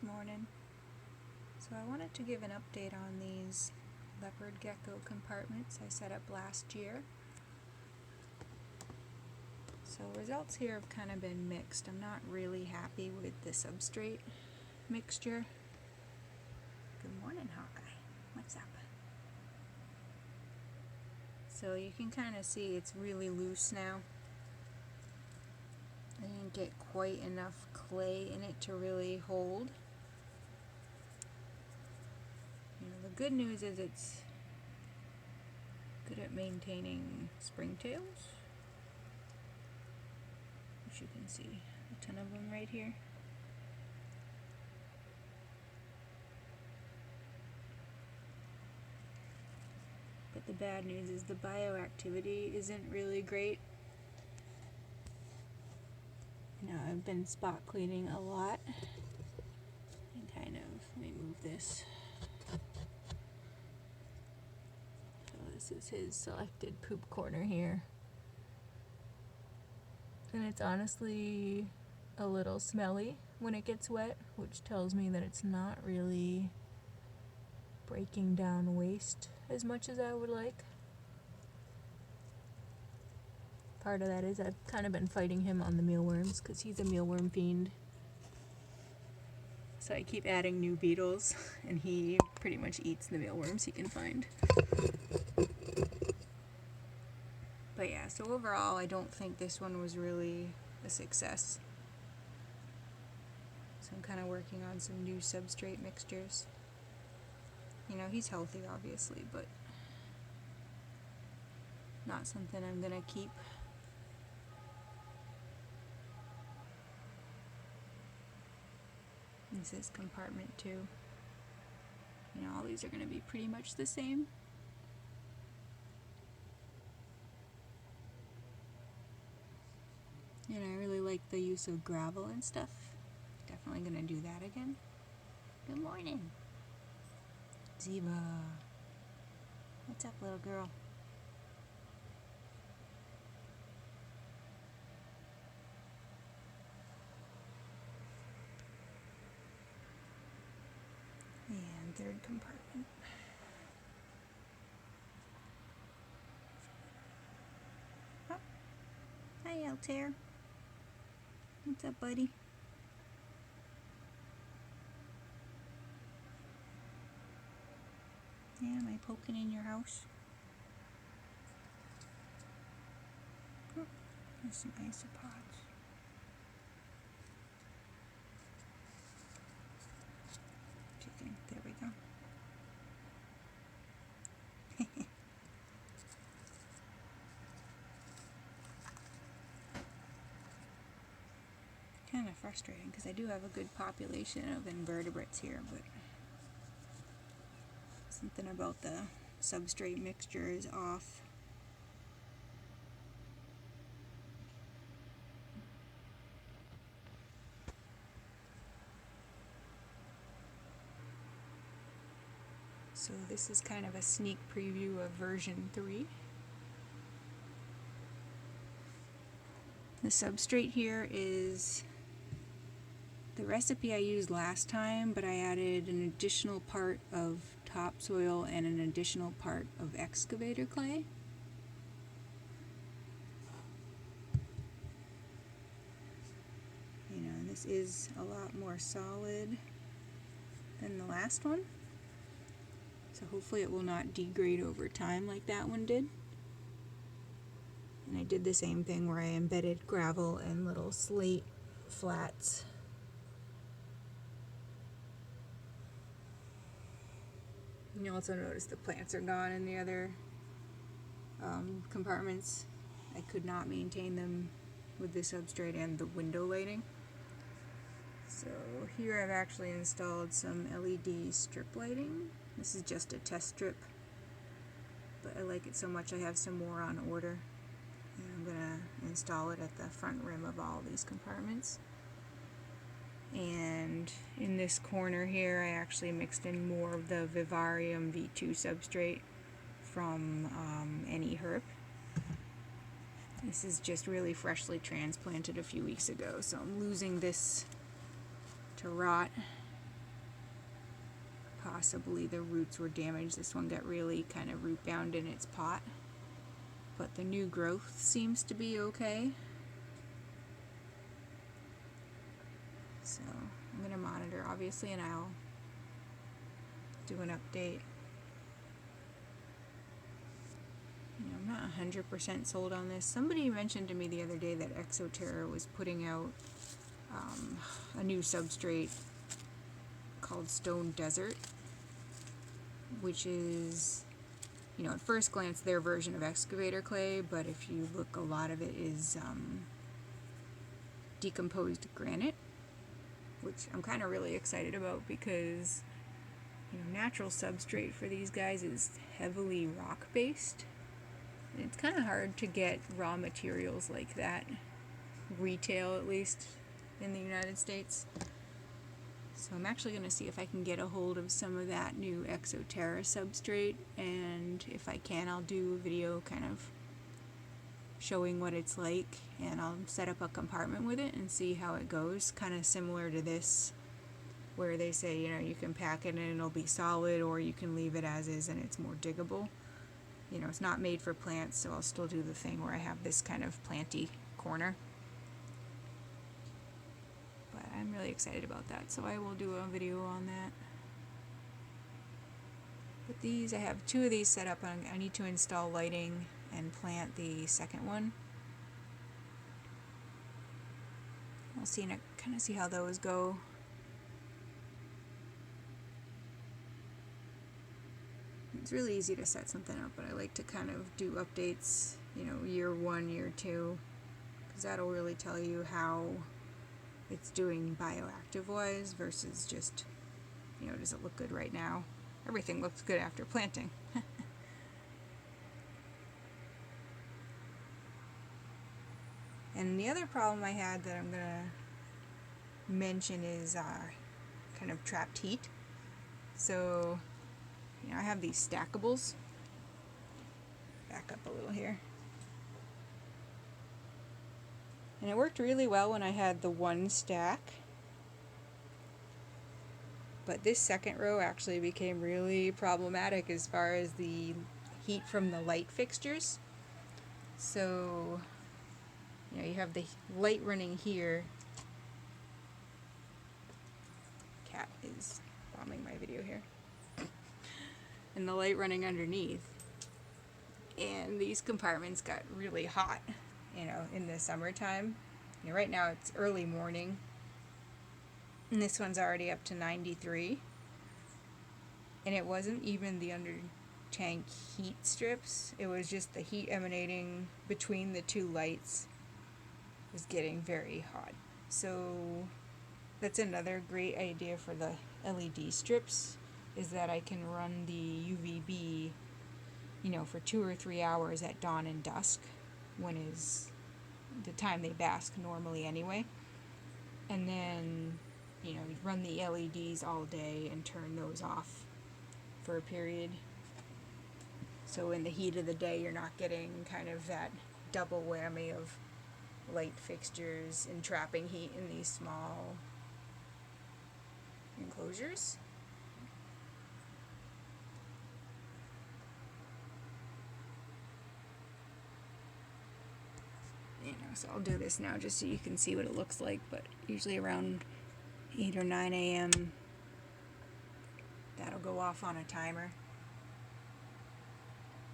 Good morning. So I wanted to give an update on these leopard gecko compartments I set up last year. So results here have kind of been mixed. I'm not really happy with the substrate mixture. Good morning, Hawkeye. What's up? So you can kind of see it's really loose now. I didn't get quite enough clay in it to really hold. The good news is it's good at maintaining springtails, which you can see a ton of them right here. But the bad news is the bioactivity isn't really great. I've been spot cleaning a lot and let me move this. So this is his selected poop corner here. And it's honestly a little smelly when it gets wet, which tells me that it's not really breaking down waste as much as I would like. Part of that is I've kind of been fighting him on the mealworms because he's a mealworm fiend. So I keep adding new beetles and he pretty much eats the mealworms he can find. But yeah, so overall I don't think this one was really a success. So I'm kind of working on some new substrate mixtures. He's healthy obviously, but not something I'm gonna keep. This is compartment 2. All these are going to be pretty much the same. And I really like the use of gravel and stuff. Definitely going to do that again. Good morning. Ziva. What's up, little girl? And third compartment. Oh. Hi, Altair. What's up, buddy? Yeah, am I poking in your house? Oh, there's some isopods. Chicken, there we go. Kind of frustrating because I do have a good population of invertebrates here, but something about the substrate mixture is off. So this is kind of a sneak preview of version 3. The substrate here is the recipe I used last time, but I added an additional part of topsoil and an additional part of excavator clay. And this is a lot more solid than the last one. So hopefully it will not degrade over time like that one did. And I did the same thing where I embedded gravel and little slate flats. You also notice the plants are gone in the other compartments. I could not maintain them with the substrate and the window lighting. So here I've actually installed some LED strip lighting. This is just a test strip, but I like it so much I have some more on order. And I'm going to install it at the front rim of all these compartments. And in this corner here I actually mixed in more of the vivarium V2 substrate from any herb. This is just really freshly transplanted a few weeks ago, so I'm losing this to rot. possibly the roots were damaged. This one got really kind of root bound in its pot. But the new growth seems to be okay. So I'm going to monitor, obviously, and I'll do an update. I'm not 100% sold on this. Somebody mentioned to me the other day that Exoterra was putting out a new substrate called Stone Desert, which is, at first glance their version of excavator clay, but if you look, a lot of it is decomposed granite, which I'm kind of really excited about because, natural substrate for these guys is heavily rock-based. And it's kind of hard to get raw materials like that, retail at least, in the United States. So I'm actually going to see if I can get a hold of some of that new Exoterra substrate, and if I can, I'll do a video kind of showing what it's like, and I'll set up a compartment with it and see how it goes, kind of similar to this, where they say, you can pack it and it'll be solid, or you can leave it as is and it's more diggable. It's not made for plants, so I'll still do the thing where I have this kind of planty corner. But I'm really excited about that, so I will do a video on that. But these, I have 2 of these set up. I need to install lighting and plant the second one. We'll see, kind of see how those go. It's really easy to set something up, but I like to kind of do updates, year 1, year 2, because that'll really tell you how it's doing bioactive wise versus just, does it look good right now? Everything looks good after planting. And the other problem I had that I'm going to mention is kind of trapped heat. So I have these stackables. Back up a little here. And it worked really well when I had the 1 stack. But this second row actually became really problematic as far as the heat from the light fixtures. So, you have the light running here. Cat is bombing my video here. And the light running underneath, and these compartments got really hot, in the summertime. Right now it's early morning, and this one's already up to 93, and it wasn't even the under tank heat strips, it was just the heat emanating between the 2 lights was getting very hot. So that's another great idea for the LED strips, is that I can run the UVB, for 2 or 3 hours at dawn and dusk, when is the time they bask normally anyway. And then, run the LEDs all day and turn those off for a period. So in the heat of the day, you're not getting kind of that double whammy of light fixtures and trapping heat in these small enclosures. So I'll do this now just so you can see what it looks like, but usually around 8 or 9 a.m. that'll go off on a timer,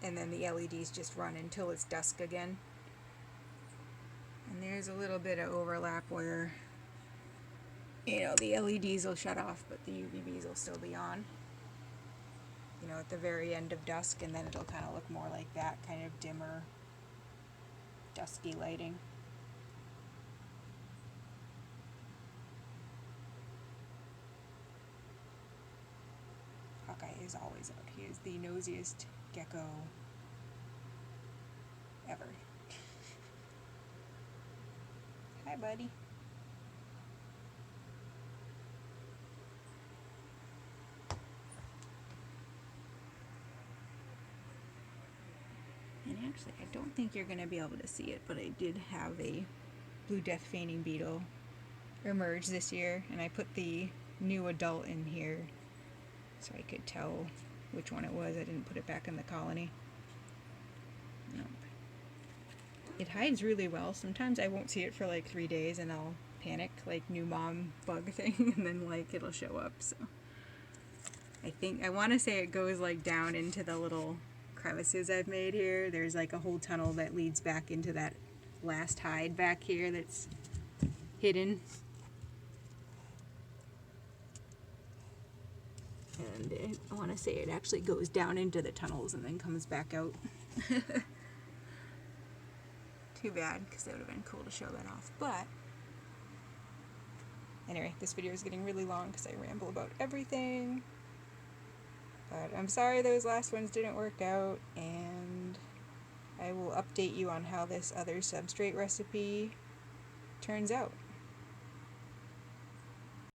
and then the LEDs just run until it's dusk again. And there's a little bit of overlap where the LEDs will shut off but the UVBs will still be on, at the very end of dusk, and then it'll kind of look more like that kind of dimmer, dusky lighting. Hawkeye is always out. He is the nosiest gecko ever. Hi, buddy. And actually, I don't think you're going to be able to see it, but I did have a blue death feigning beetle emerge this year, and I put the new adult in here so I could tell which one it was. I didn't put it back in the colony. Nope. It hides really well. Sometimes I won't see it for like 3 days and I'll panic, like new mom bug thing, and then like it'll show up. So I want to say it goes like down into the little crevices I've made here. There's like a whole tunnel that leads back into that last hide back here that's hidden. And I want to say it actually goes down into the tunnels and then comes back out. Too bad, because it would have been cool to show that off. But anyway, this video is getting really long because I ramble about everything. But I'm sorry those last ones didn't work out, and I will update you on how this other substrate recipe turns out.